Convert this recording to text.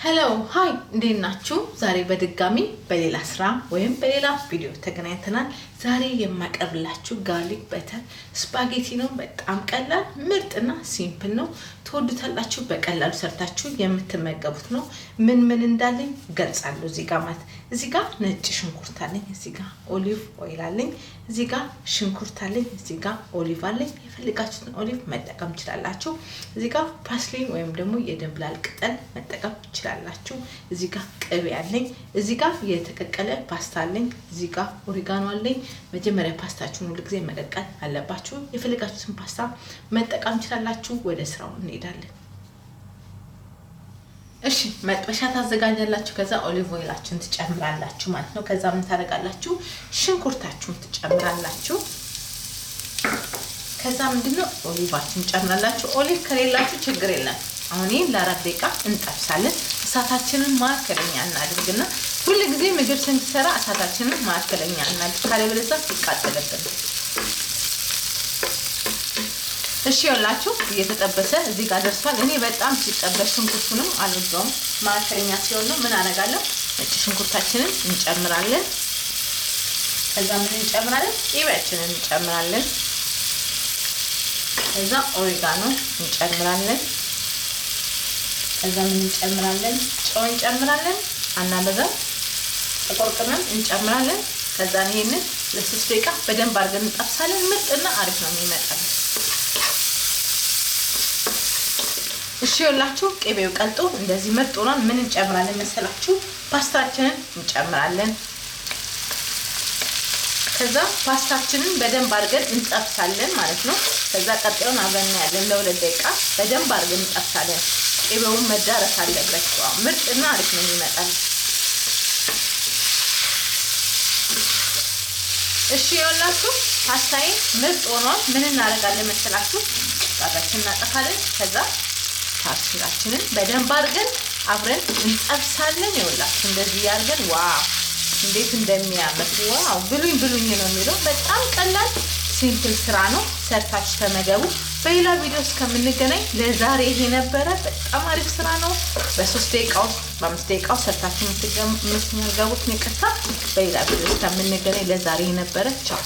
Hello, hi, እንዴት ናችሁ? ዛሬ በድጋሚ በሌላ ስራ ወይም በሌላ ቪዲዮ ተገናኝተናል። ዛሬ የማቀርብላችሁ ጋርሊክ በተር ስፓጌቲ ነው። በጣም ቀላል ምርጥና ሲምፕል ነው። ተወዱታላችሁ። በቀላሉ ሰርታችሁ የምትመገቡት ነው። ምን እንዳለኝ ገልጻለሁ። እዚህ ጋር ነጭ ሽንኩርት አለኝ፣ እዚህ ጋር ኦሊቭ ኦይል አለኝ፣ እዚህ ጋር ሽንኩርት አለኝ፣ እዚህ ጋር ኦሊቭ አለኝ። የፈለጋችሁትን ኦሊቭ መጠቀም ትችላላችሁ። እዚህ ጋር ፓስሊን ወይም ደግሞ የድንብላል ቅጠል መጠቀም ትችላላችሁ። እዚህ ጋር ቅቤ አለኝ፣ እዚህ ጋር የተቀቀለ ፓስታ አለኝ፣ እዚህ ጋር ኦሪጋኖ አለኝ። መጀመሪያ ፓስታችሁን ሁሉ ጊዜ መቀቀል አለባችሁ። የፈለጋችሁትን ፓስታ መጠቀም ትችላላችሁ። ወደ ስራው እንሄዳለን። እሺ መጥበሻ ታዘጋጃላችሁ። ከዛ ኦሊቭ ኦይላችሁን ትጨምራላችሁ ማለት ነው። ከዛ ምን ታደርጋላችሁ? ሽንኩርታችሁን ትጨምራላችሁ። ከዛ ምንድነው ኦሊቫችሁን ትጨምራላችሁ። ኦሊቭ ከሌላችሁ ችግር የለም። አሁን ለ4 ደቂቃ እንጠብሳለን። እሳታችንን ማከለኛ እናድርግና ሁሉ ጊዜ ምግብ ስንሰራ እሳታችንን ማከለኛ እናድርግ፣ ካለበለዚያ ይቃጠልብን። እሺ ያላችሁ እየተጠበሰ እዚህ ጋር ደርሷል። እኔ በጣም ሲጠበስ ሽንኩርቱንም አልወደውም። ማከለኛ ሲሆን ነው። ምን አደርጋለሁ? ነጭ ሽንኩርታችንን እንጨምራለን። ከዛ ምን እንጨምራለን? ቅቤያችንን እንጨምራለን። ከዛ ኦሪጋኖ እንጨምራለን። ከዛ ምን እንጨምራለን? ጨው እንጨምራለን። አናበዛም። ጥቁር ቅመም እንጨምራለን። ከዛ ይሄንን ለ3 ደቂቃ በደንብ አድርገን እንጠብሳለን። ምርጥና አሪፍ ነው የሚመጣው። እሺ ያላችሁ ቅቤው ቀልጦ እንደዚህ ምርጥ ሆኗል። ምን እንጨምራለን መሰላችሁ? ፓስታችንን እንጨምራለን። ከዛ ፓስታችንን በደንብ አድርገን እንጠብሳለን ማለት ነው። ከዛ ቀጥሎን አብረን ያለን ለ2 ደቂቃ በደንብ አድርገን እንጠብሳለን። ቅቤውን መዳረስ አለበት። ምርጥና አሪፍ ነው የሚመጣው። እሺ ያላችሁ ፓስታዬ ምርጥ ሆኗል። ምን እናደርጋለን መሰላችሁ? ጣታችንን እናጠፋለን። ከዛ ፓስታችንን በደንብ አድርገን አብረን እንጠብሳለን። ይኸውላችሁ እንደዚህ ያርገን። ዋው እንዴት እንደሚያምር! ዋው ብሉኝ ነው የሚለው። በጣም ቀላል ሲምፕል ስራ ነው። ሰርታችሁ ተመገቡ። በሌላ ቪዲዮ እስከምንገናኝ ለዛሬ ይሄ ነበረ። በጣም አሪፍ ስራ ነው። በ3 ደቂቃው በ5 ደቂቃው ሰርታችሁ የምትመገቡት ነው። በሌላ ቪዲዮ እስከምንገናኝ ለዛሬ ይሄ ነበረ። ቻው